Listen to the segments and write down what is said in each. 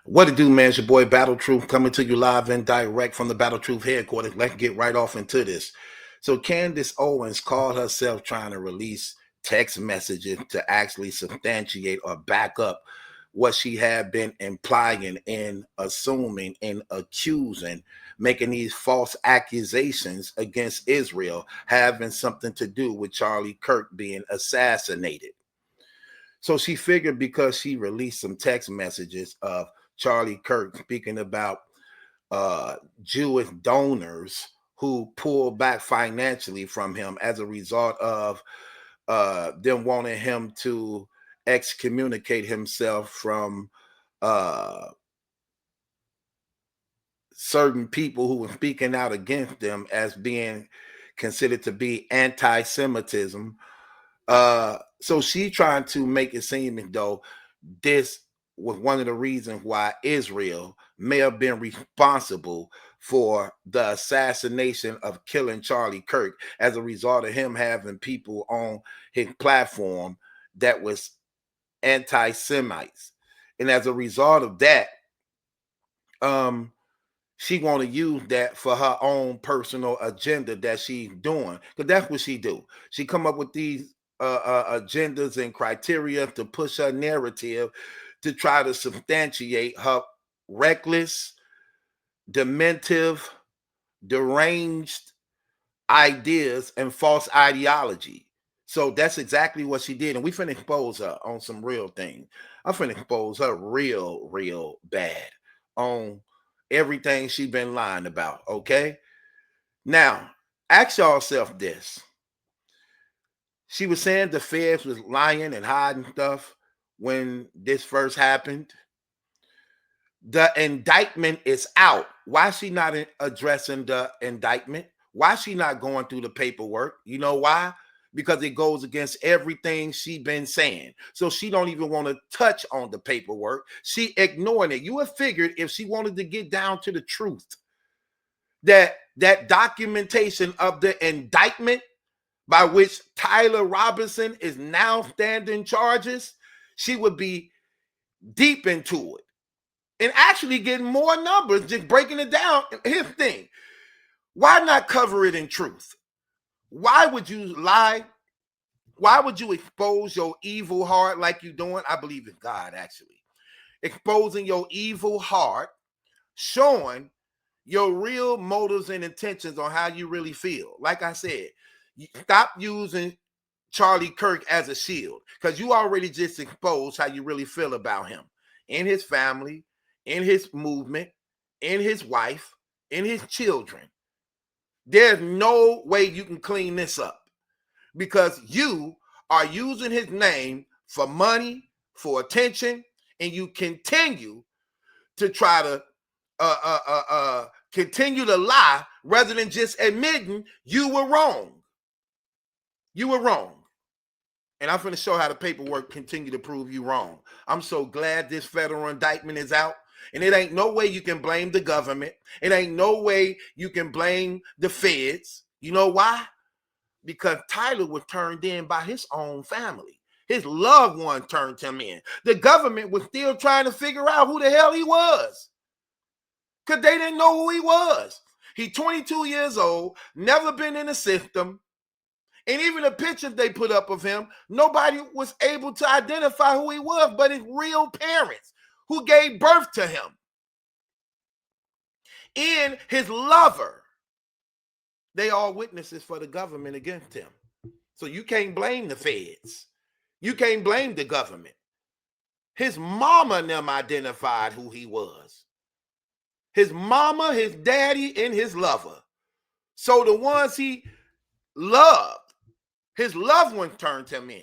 What it do, man? It's your boy Battle Truth coming to you live and direct from the Battle Truth headquarters. Let's get right off into this. So Candace Owens called herself trying to release text messages to actually substantiate or back up what she had been implying and assuming and accusing, making these false accusations against Israel having something to do with Charlie Kirk being assassinated. So she figured because she released some text messages of Charlie Kirk speaking about Jewish donors who pulled back financially from him as a result of them wanting him to excommunicate himself from uh, certain people who were speaking out against them as being considered to be anti-Semitism. So she trying to make it seem as though this was one of the reasons why Israel may have been responsible for the assassination of killing Charlie Kirk as a result of him having people on his platform that was anti-Semites. And as a result of that, she want to use that for her own personal agenda that she's doing, because that's what she do. She come up with these agendas and criteria to push her narrative to try to substantiate her reckless, dementive, deranged ideas and false ideology. So that's exactly what she did. And we finna expose her on some real things. I'm finna expose her real bad on everything she been lying about. Okay. Now, ask yourself this. She was saying the feds was lying and hiding stuff when this first happened. The indictment is out. Why she not addressing the indictment? Why she not going through the paperwork? You know why? Because it goes against everything she been saying. So she don't even want to touch on the paperwork. She ignoring it. You have figured if she wanted to get down to the truth, that documentation of the indictment by which Tyler Robinson is now standing charges, she would be deep into it and actually getting more numbers, just breaking it down. Here's the thing. Why not cover it in truth? Why would you lie? Why would you expose your evil heart like you're doing? I believe in God, actually. Exposing your evil heart, showing your real motives and intentions on how you really feel. Like I said, you stop using Charlie Kirk as a shield, because you already just exposed how you really feel about him and his family, in his movement, in his wife, in his children. There's no way you can clean this up, because you are using his name for money, for attention, and you continue to try to continue to lie rather than just admitting you were wrong. You were wrong. And I'm going to show how the paperwork continue to prove you wrong. I'm so glad this federal indictment is out. And it ain't no way you can blame the government. It ain't no way you can blame the feds. You know why? Because Tyler was turned in by his own family. His loved one turned him in. The government was still trying to figure out who the hell he was, because they didn't know who he was. He's 22 years old, never been in the system. And even the pictures they put up of him, nobody was able to identify who he was but his real parents who gave birth to him and his lover. They all witnesses for the government against him. So you can't blame the feds. You can't blame the government. His mama and them identified who he was. His mama, his daddy, and his lover. So the ones he loved, his loved ones turned him in.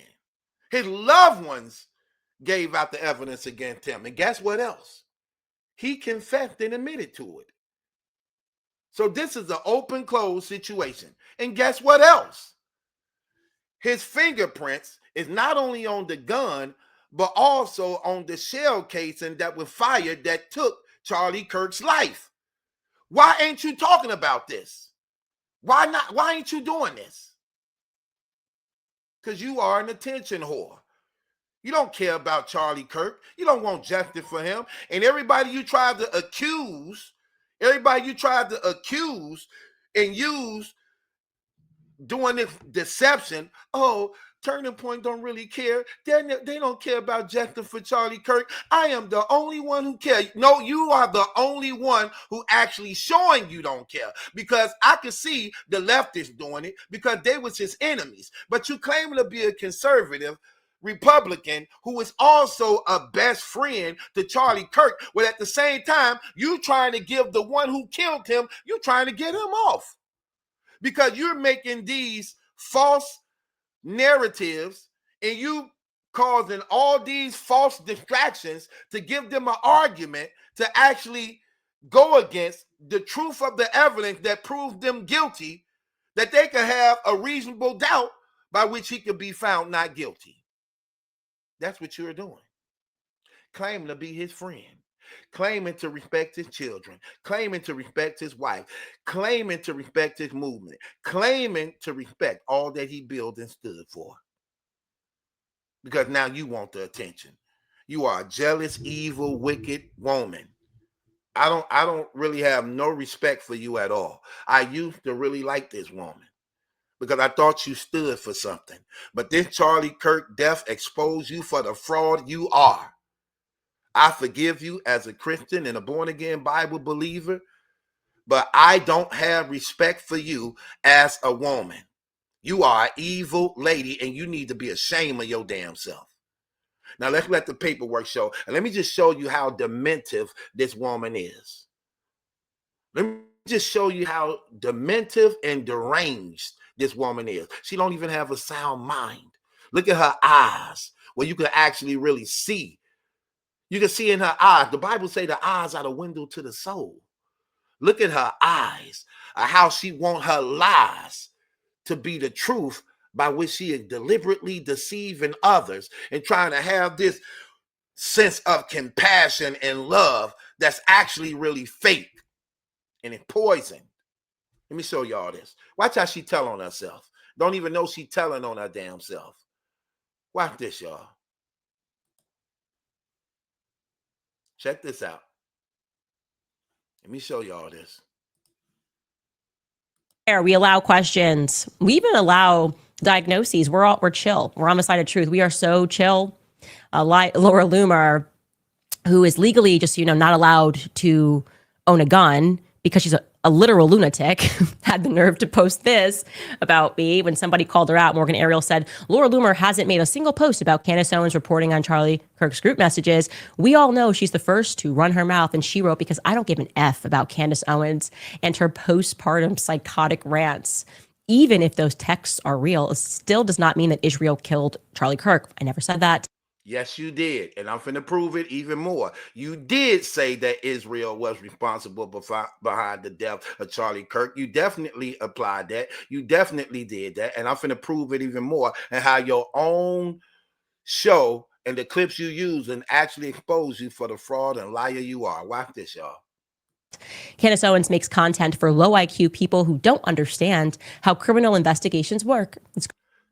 His loved ones gave out the evidence against him. And guess what else? He confessed and admitted to it. So this is an open closed situation. And guess what else? His fingerprints is not only on the gun, but also on the shell casing that was fired that took Charlie Kirk's life. Why ain't you talking about this? Why not? Why ain't you doing this? Because you are an attention whore. You don't care about Charlie Kirk. You don't want justice for him. And everybody you tried to accuse and use doing this deception, oh, Turning Point don't really care. They don't care about justice for Charlie Kirk. I am the only one who cares. No, you are the only one who actually showing you don't care, because I could see the leftists doing it because they was his enemies. But you claim to be a conservative Republican who is also a best friend to Charlie Kirk, but at the same time, you trying to give the one who killed him, you trying to get him off. Because you're making these false narratives and you causing all these false distractions to give them an argument to actually go against the truth of the evidence that proves them guilty, that they could have a reasonable doubt by which he could be found not guilty. That's what you're doing. Claiming to be his friend, claiming to respect his children, claiming to respect his wife, claiming to respect his movement, claiming to respect all that he built and stood for. Because now you want the attention. You are a jealous, evil, wicked woman. I don't really have no respect for you at all. I used to really like this woman because I thought you stood for something. But this Charlie Kirk death exposed you for the fraud you are. I forgive you as a Christian and a born-again Bible believer, but I don't have respect for you as a woman. You are an evil lady, and you need to be ashamed of your damn self. Now, let's let the paperwork show. And let me just show you how dementive this woman is. Let me just show you how dementive and deranged this woman is. She don't even have a sound mind. Look at her eyes, where you can actually really see. You can see in her eyes. The Bible say the eyes are the window to the soul. Look at her eyes, how she want her lies to be the truth by which she is deliberately deceiving others and trying to have this sense of compassion and love that's actually really fake and it's poison. Let me show y'all this. Watch how she tell on herself. Don't even know she telling on her damn self. Watch this, y'all. Check this out. Let me show y'all this. We allow questions. We even allow diagnoses. We're chill. We're on the side of truth. We are so chill. Laura Loomer, who is legally just, not allowed to own a gun because she's a literal lunatic, had the nerve to post this about me when somebody called her out. Morgan Ariel said, Laura Loomer hasn't made a single post about Candace Owens reporting on Charlie Kirk's group messages. We all know she's the first to run her mouth. And she wrote, because I don't give an F about Candace Owens and her postpartum psychotic rants. Even if those texts are real, it still does not mean that Israel killed Charlie Kirk. I never said that. Yes, you did. And I'm finna prove it even more. You did say that Israel was responsible behind the death of Charlie Kirk. You definitely applied that. You definitely did that. And I'm finna prove it even more, and how your own show and the clips you use and actually expose you for the fraud and liar you are. Watch this, y'all. Candace Owens makes content for low IQ people who don't understand how criminal investigations work.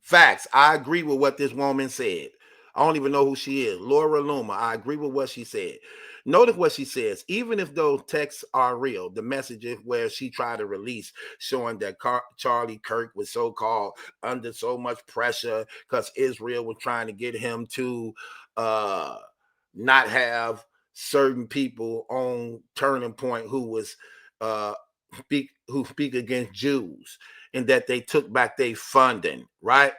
Facts. I agree with what this woman said. I don't even know who she is. Laura Loomer. I agree with what she said. Notice what she says. Even if those texts are real, the messages where she tried to release showing that Charlie Kirk was so-called under so much pressure because Israel was trying to get him to not have certain people on Turning Point who speak against Jews, and that they took back their funding, right?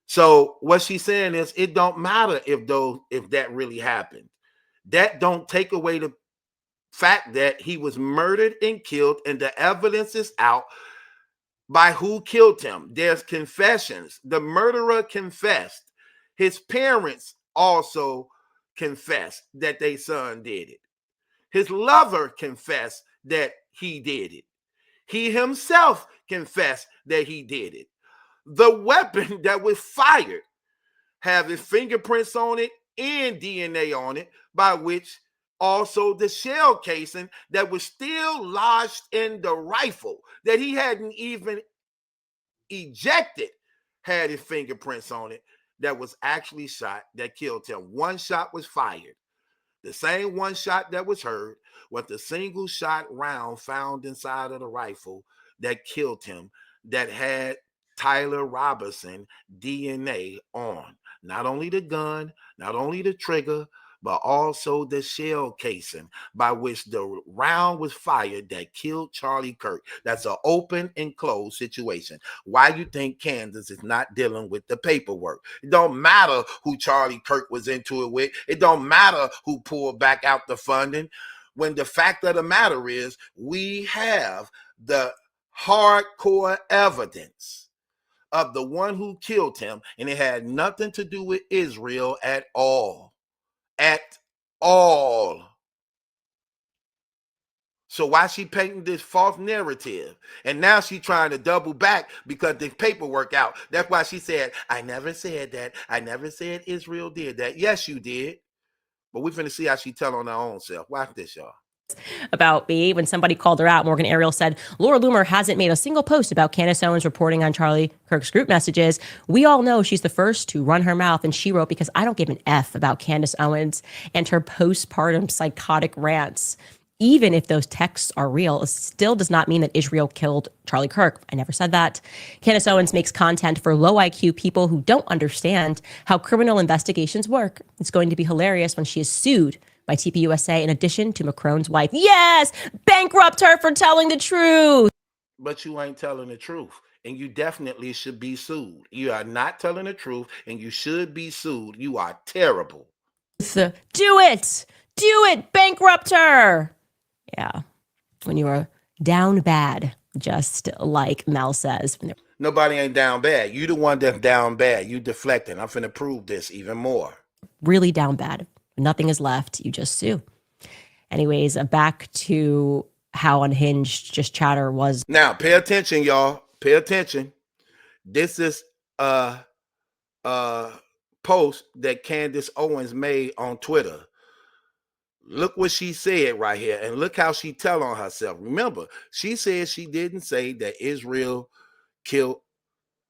So what she's saying is, it don't matter if that really happened. That don't take away the fact that he was murdered and killed, and the evidence is out by who killed him. There's confessions. The murderer confessed. His parents also confessed that their son did it. His lover confessed that he did it. He himself confessed that he did it. The weapon that was fired having fingerprints on it and DNA on it, by which also the shell casing that was still lodged in the rifle that he hadn't even ejected had his fingerprints on it. that was actually shot that killed him. One shot was fired. The same one shot that was heard was the single shot round found inside of the rifle that killed him, that had Tyler Robinson DNA on. Not only the gun, not only the trigger, but also the shell casing by which the round was fired that killed Charlie Kirk. That's an open and closed situation. Why you think Candace is not dealing with the paperwork? It don't matter who Charlie Kirk was into it with. It don't matter who pulled back out the funding. When the fact of the matter is, we have the hardcore evidence of the one who killed him, and it had nothing to do with Israel at all. At all. So why she painting this false narrative? And now she trying to double back because the paperwork out. That's why she said, I never said that. I never said Israel did that. Yes, you did. But we finna see how she tell on her own self. Watch this, y'all. About me when somebody called her out. Morgan Ariel said, Laura Loomer hasn't made a single post about Candace Owens reporting on Charlie Kirk's group messages. We all know she's the first to run her mouth. And she wrote, because I don't give an F about Candace Owens and her postpartum psychotic rants. Even if those texts are real, it still does not mean that Israel killed Charlie Kirk. I never said that. Candace Owens makes content for low IQ people who don't understand how criminal investigations work. It's going to be hilarious when she is sued by TPUSA in addition to Macron's wife. Yes! Bankrupt her for telling the truth! But you ain't telling the truth. And you definitely should be sued. You are not telling the truth, and you should be sued. You are terrible. Do it! Do it! Bankrupt her! Yeah. When you are down bad, just like Mel says. Nobody ain't down bad. You the one that's down bad. You deflecting. I'm finna prove this even more. Really down bad. Nothing is left. You just sue. Anyways, back to how unhinged just chatter was. Now, pay attention, y'all. Pay attention. This is a post that Candace Owens made on Twitter. Look what she said right here, and look how she tell on herself. Remember, she said she didn't say that Israel killed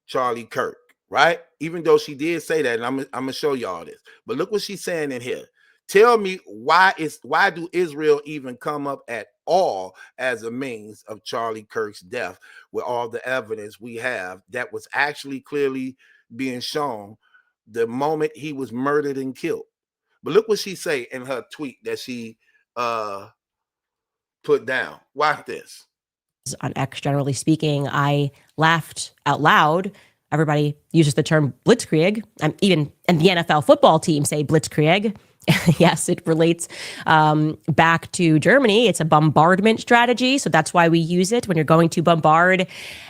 Charlie Kirk, right? Even though she did say that, and I'm gonna show y'all this. But look what she's saying in here. Tell me why do Israel even come up at all as a means of Charlie Kirk's death with all the evidence we have that was actually clearly being shown the moment he was murdered and killed. But look what she say in her tweet that she put down. Watch this. On X, generally speaking, I laughed out loud. Everybody uses the term blitzkrieg. And the NFL football team say blitzkrieg. Yes, it relates back to Germany. It's a bombardment strategy. So that's why we use it when you're going to bombard.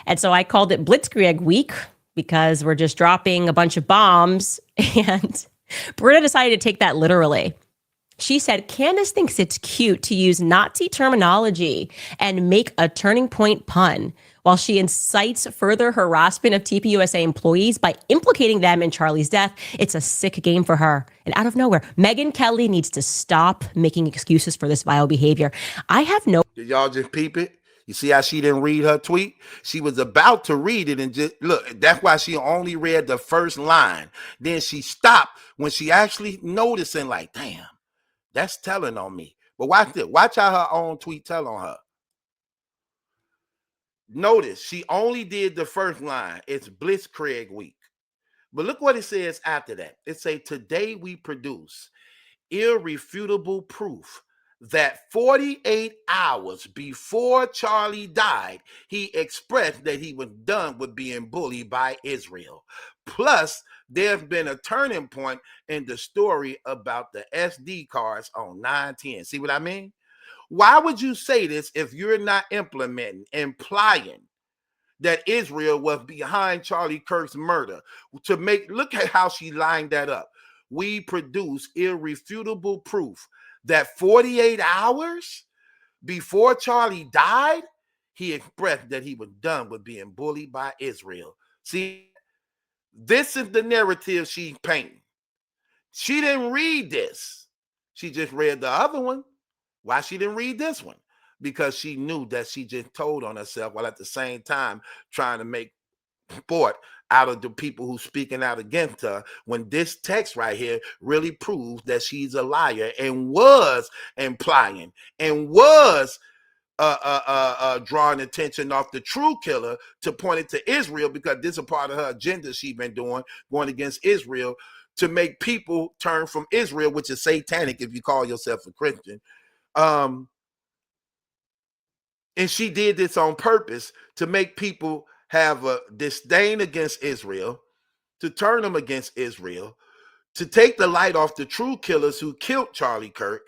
And so I called it Blitzkrieg Week because we're just dropping a bunch of bombs. And Britta decided to take that literally. She said, Candace thinks it's cute to use Nazi terminology and make a turning point pun while she incites further harassment of TPUSA employees by implicating them in Charlie's death. It's a sick game for her. And out of nowhere, Megyn Kelly needs to stop making excuses for this vile behavior. I have no... Did y'all just peep it? You see how she didn't read her tweet? She was about to read it and just look. That's why she only read the first line. Then she stopped when she actually noticed and like, damn, that's telling on me. But watch this. Watch how her own tweet tell on her. Notice she only did the first line. It's Blitzkrieg Week. But look what it says after that. It say, today we produce irrefutable proof that 48 hours before Charlie died, he expressed that he was done with being bullied by Israel. Plus, there's been a turning point in the story about the SD cards on 9/10. See what I mean? Why would you say this if you're not implying that Israel was behind Charlie Kirk's murder? Look at how she lined that up. We produce irrefutable proof that 48 hours before Charlie died, he expressed that he was done with being bullied by Israel. See, this is the narrative she's painting. She didn't read this. She just read the other one. Why she didn't read this one? Because she knew that she just told on herself while at the same time trying to make support out of the people who speaking out against her, when this text right here really proves that she's a liar and was implying and was drawing attention off the true killer to point it to Israel, because this is a part of her agenda she's been doing, going against Israel, to make people turn from Israel, which is satanic if you call yourself a Christian. And she did this on purpose to make people have a disdain against Israel, to turn them against Israel, to take the light off the true killers who killed Charlie Kirk,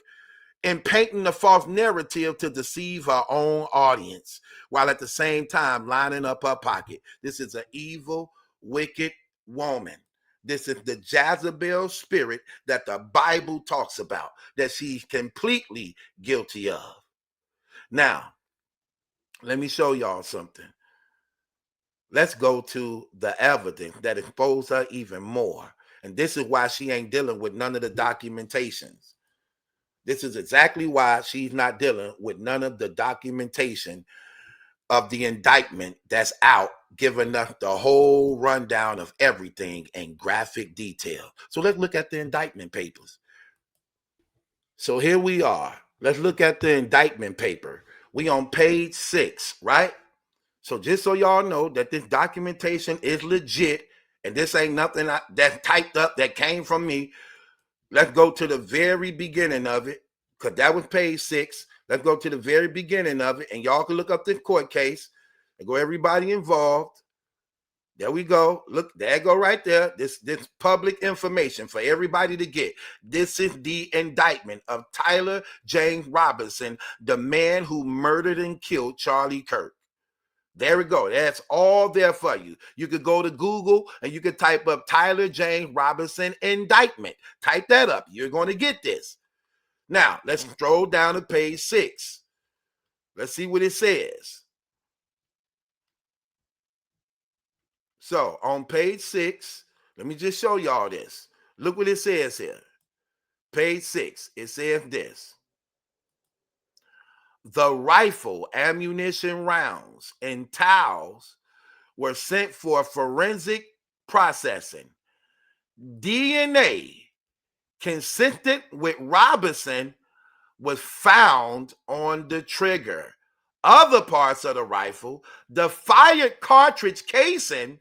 and painting a false narrative to deceive her own audience, while at the same time lining up her pocket. This is an evil, wicked woman. This is the Jezebel spirit that the Bible talks about, that she's completely guilty of. Now, let me show y'all something. Let's go to the evidence that exposes her even more. And this is why she ain't dealing with none of the documentations. This is exactly why she's not dealing with none of the documentation of the indictment that's out, giving us the whole rundown of everything in graphic detail. So let's look at the indictment papers. So here we are. Let's look at the indictment paper. We on page 6, right? So just so y'all know that this documentation is legit, and this ain't nothing that's typed up that came from me. Let's go to the very beginning of it, because that was page 6. Let's go to the very beginning of it, and y'all can look up the court case and go everybody involved. There we go. Look, there go right there. This public information for everybody to get. This is the indictment of Tyler James Robinson, the man who murdered and killed Charlie Kirk. There we go. That's all there for you. You could go to Google and you could type up Tyler James Robinson indictment. Type that up. You're going to get this. Now, let's scroll down to page 6. Let's see what it says. So, on page 6, let me just show y'all this. Look what it says here. Page 6, it says this. The rifle, ammunition rounds, and towels were sent for forensic processing. DNA consistent with Robinson was found on the trigger. Other parts of the rifle, the fired cartridge casing,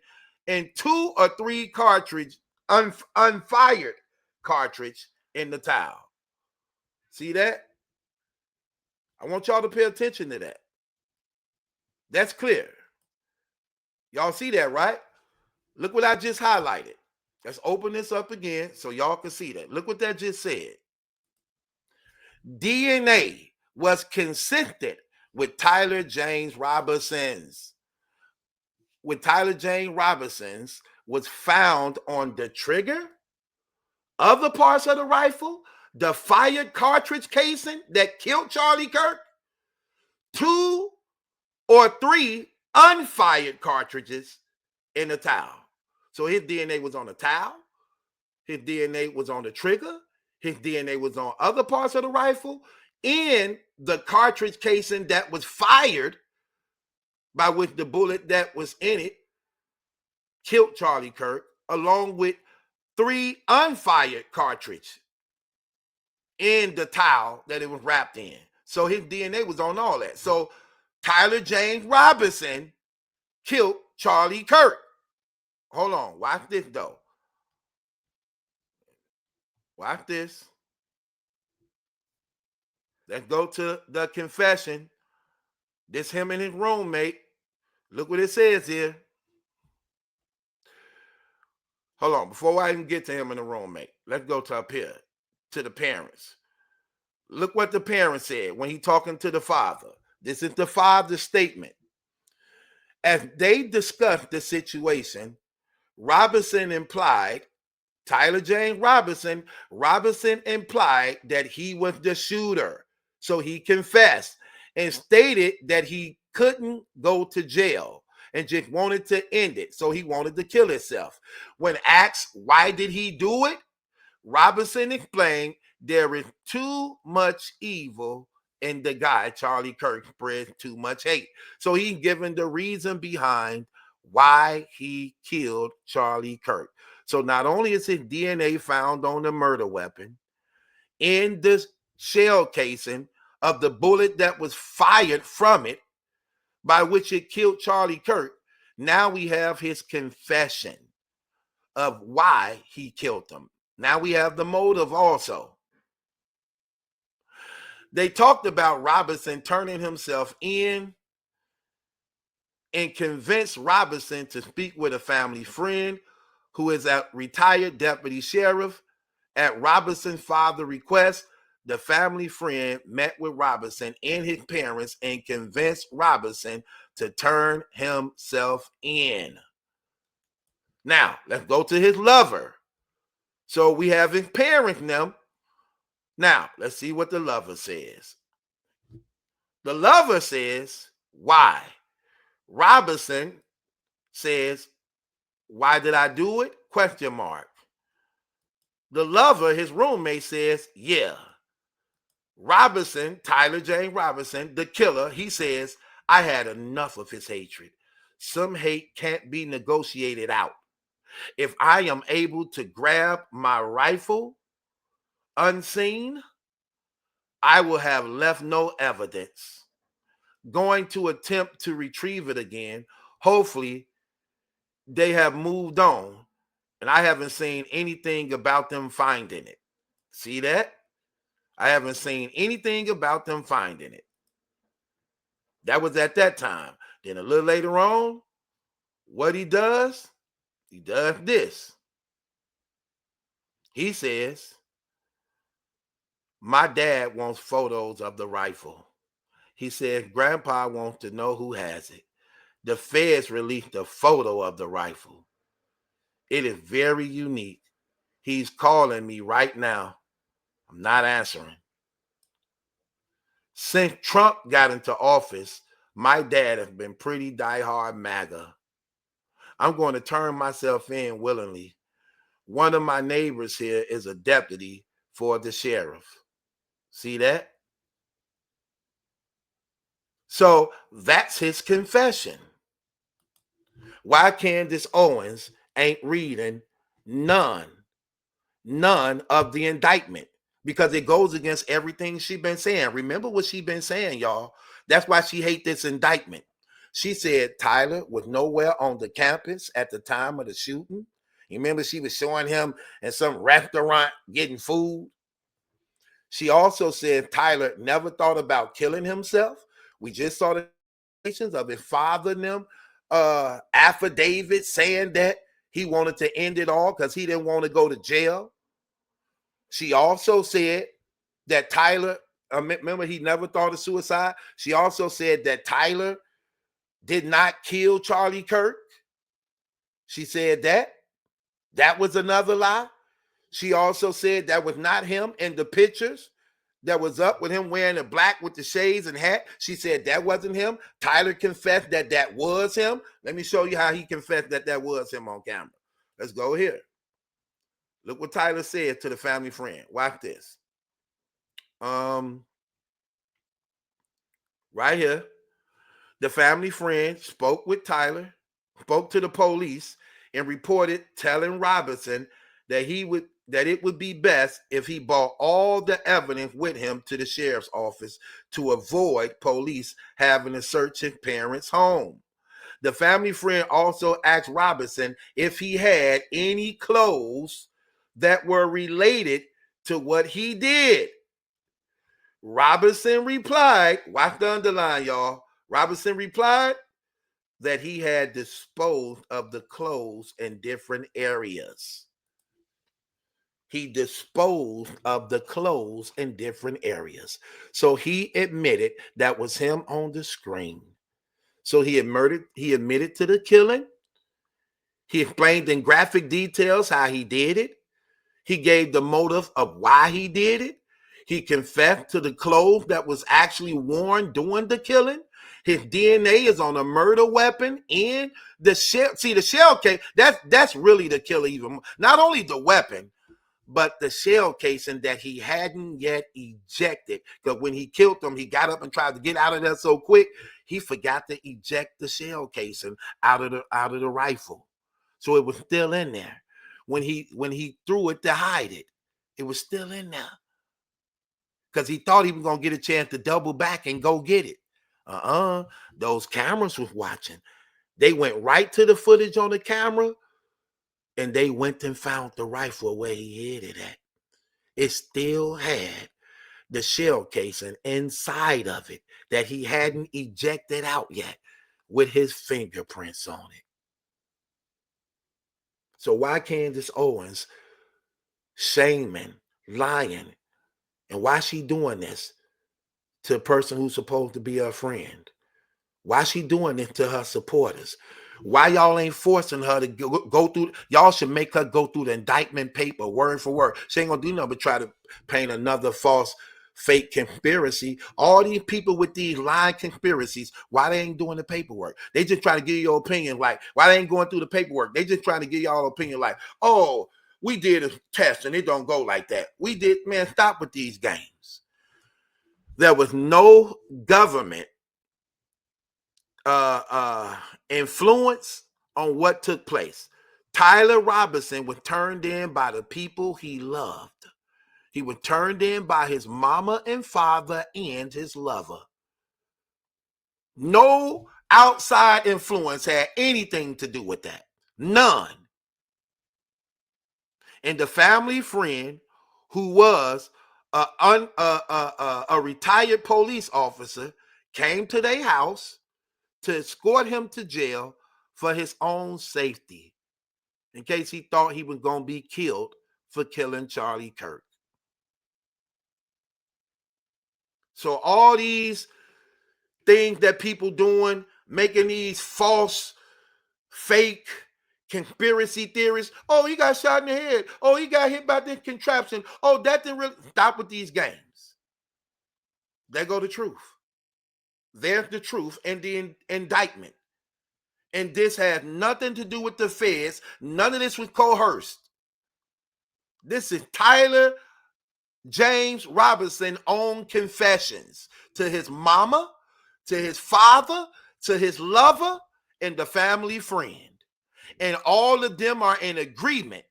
and 2 or 3 cartridge unfired cartridge in the towel. See that? I want y'all to pay attention to that. That's clear. Y'all see that, right? Look what I just highlighted. Let's open this up again so y'all can see that. Look what that just said. DNA was consistent with Tyler James Robinson's. Tyler James Robinson's was found on the trigger, other parts of the rifle, the fired cartridge casing that killed Charlie Kirk, 2 or 3 unfired cartridges in the towel. So his DNA was on the towel, his DNA was on the trigger, his DNA was on other parts of the rifle, and the cartridge casing that was fired, by which the bullet that was in it killed Charlie Kirk, along with 3 unfired cartridges in the towel that it was wrapped in. So his DNA was on all that. So Tyler James Robinson killed Charlie Kirk. Hold on. Watch this, though. Watch this. Let's go to the confession. This him and his roommate. Look what it says here. Hold on. Before I even get to him and the roommate, let's go to up here, to the parents. Look what the parents said when he talking to the father. This is the father's statement. As they discussed the situation, Robinson implied, Tyler James Robinson implied that he was the shooter. So he confessed and stated that he couldn't go to jail and just wanted to end it. So he wanted to kill himself. When asked why did he do it, Robinson explained there is too much evil in the guy. Charlie Kirk spread too much hate. So he's given the reason behind why he killed Charlie Kirk. So not only is his DNA found on the murder weapon, in the shell casing of the bullet that was fired from it, by which it killed Charlie Kirk, now we have his confession of why he killed them. Now we have the motive also. They talked about Robinson turning himself in and convinced Robinson to speak with a family friend who is a retired deputy sheriff. At Robinson's father's request, the family friend met with Robinson and his parents and convinced Robinson to turn himself in. Now, let's go to his lover. So we have his parents now. Now, let's see what the lover says. The lover says, why? Robinson says, why did I do it? Question mark. The lover, his roommate, says, yeah. Robinson, Tyler James Robinson, the killer, he says, I had enough of his hatred. Some hate can't be negotiated out. If I am able to grab my rifle unseen, I will have left no evidence. Going to attempt to retrieve it again. Hopefully, they have moved on, and I haven't seen anything about them finding it. See that? I haven't seen anything about them finding it. That was at that time. Then a little later on, what he does this. He says, my dad wants photos of the rifle. He says, Grandpa wants to know who has it. The feds released a photo of the rifle. It is very unique. He's calling me right now. I'm not answering. Since Trump got into office, my dad has been pretty diehard MAGA. I'm going to turn myself in willingly. One of my neighbors here is a deputy for the sheriff. See that? So that's his confession. Why Candace Owens ain't reading none of the indictment? Because it goes against everything she's been saying. Remember what she's been saying, y'all. That's why she hates this indictment. She said Tyler was nowhere on the campus at the time of the shooting. You remember she was showing him in some restaurant getting food? She also said Tyler never thought about killing himself. We just saw the of his father and them affidavit saying that he wanted to end it all because he didn't want to go to jail. She also said that Tyler, remember, he never thought of suicide. She also said that Tyler did not kill Charlie Kirk. She said that was another lie. She also said that was not him in the pictures that was up with him wearing the black with the shades and hat. She said that wasn't him. Tyler confessed that was him. Let me show you how he confessed that was him on camera. Let's go here. Look what Tyler said to the family friend. Watch this. Right here. The family friend spoke with Tyler, spoke to the police, and reported telling Robinson that it would be best if he brought all the evidence with him to the sheriff's office to avoid police having to search his parents' home. The family friend also asked Robinson if he had any clothes that were related to what he did. Robinson replied, watch the underline, y'all. Robinson replied that he had disposed of the clothes in different areas. He disposed of the clothes in different areas. So he admitted that was him on the screen. So he admitted to the killing. He explained in graphic details how he did it. He gave the motive of why he did it. He confessed to the clothes that was actually worn during the killing. His DNA is on a murder weapon and the shell. See, the shell case, that's really the killer even. Not only the weapon, but the shell casing that he hadn't yet ejected. Because when he killed them, he got up and tried to get out of there so quick, he forgot to eject the shell casing out of the rifle. So it was still in there. When he threw it to hide it, it was still in there. Because he thought he was gonna get a chance to double back and go get it. Those cameras was watching. They went right to the footage on the camera, and they went and found the rifle where he hid it at. It still had the shell casing inside of it that he hadn't ejected out yet, with his fingerprints on it. So why Candace Owens shaming, lying, and why she doing this to a person who's supposed to be her friend? Why she doing it to her supporters? Why y'all ain't forcing her to go through? Y'all should make her go through the indictment paper word for word. She ain't gonna do nothing but try to paint another false, fake conspiracy. All these people with these lying conspiracies, why they ain't doing the paperwork? They just trying to give you your opinion. Like, why they ain't going through the paperwork? They just trying to give y'all opinion. Like, oh, we did a test and it don't go like that. We did, man. Stop with these games. There was no government influence on what took place. Tyler Robinson was turned in by the people he loved. He was turned in by his mama and father and his lover. No outside influence had anything to do with that. None. And the family friend who was a retired police officer came to their house to escort him to jail for his own safety, in case he thought he was going to be killed for killing Charlie Kirk. So all these things that people doing, making these false, fake conspiracy theories. Oh, he got shot in the head. Oh, he got hit by this contraption. Oh, that didn't really... Stop with these games. There go the truth. There's the truth and the indictment. And this has nothing to do with the feds. None of this was coerced. This is Tyler James Robinson own confessions to his mama, to his father, to his lover, and the family friend. And all of them are in agreement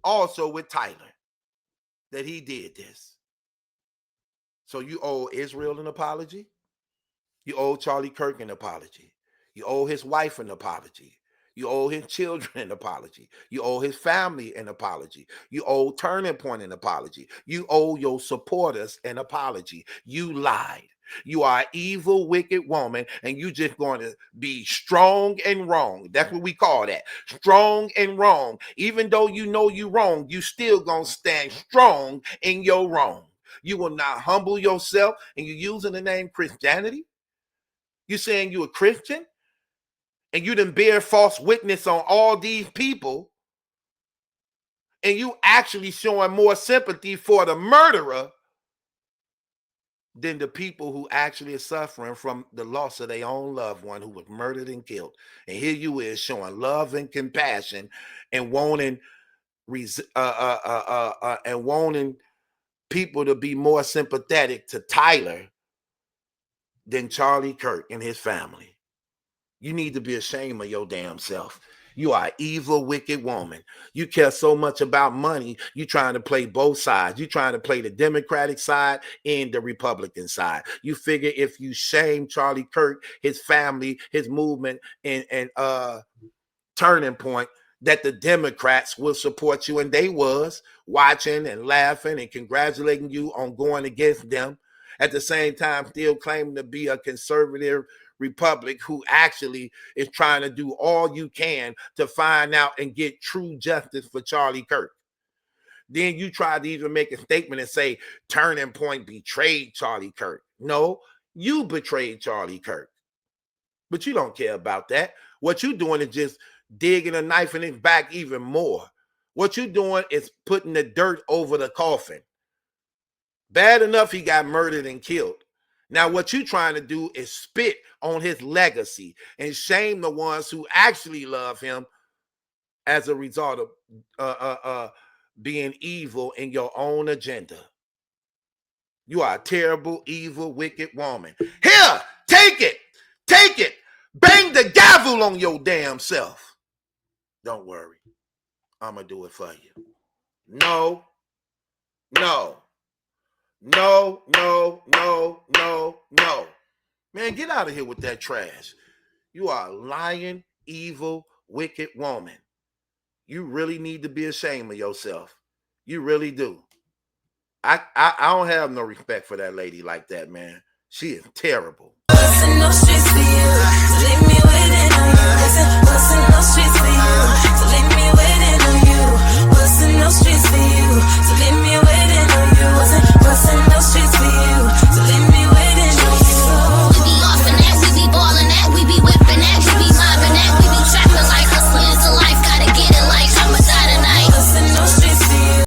also with Tyler that he did this. So you owe Israel an apology. You owe Charlie Kirk an apology. You owe his wife an apology. You owe his children an apology. You owe his family an apology. You owe Turning Point an apology. You owe your supporters an apology. You lied. You are an evil, wicked woman, and you just going to be strong and wrong. That's what we call that. Strong and wrong. Even though you know you're wrong, you still going to stand strong in your wrong. You will not humble yourself, and you're using the name Christianity. You saying you a Christian? And you done bear false witness on all these people, and you actually showing more sympathy for the murderer than the people who actually are suffering from the loss of their own loved one who was murdered and killed. And here you is showing love and compassion and wanting people to be more sympathetic to Tyler than Charlie Kirk and his family. You need to be ashamed of your damn self. You are an evil, wicked woman. You care so much about money. You trying to play both sides. You trying to play the Democratic side and the Republican side. You figure if you shame Charlie Kirk, his family, his movement, and Turning Point, that the Democrats will support you. And they was watching and laughing and congratulating you on going against them. At the same time, still claiming to be a conservative Republic who actually is trying to do all you can to find out and get true justice for Charlie Kirk. Then you try to even make a statement and say Turning Point betrayed Charlie Kirk. No, you betrayed Charlie Kirk. But you don't care about that. What you're doing is just digging a knife in his back even more. What you're doing is putting the dirt over the coffin. Bad enough he got murdered and killed. Now, what you're trying to do is spit on his legacy and shame the ones who actually love him as a result of being evil in your own agenda. You are a terrible, evil, wicked woman. Here, take it. Take it. Bang the gavel on your damn self. Don't worry. I'm going to do it for you. No. No. No, no, no, no, no. Man, get out of here with that trash. You are a lying, evil, wicked woman. You really need to be ashamed of yourself. You really do. I don't have no respect for that lady like that, man. She is terrible.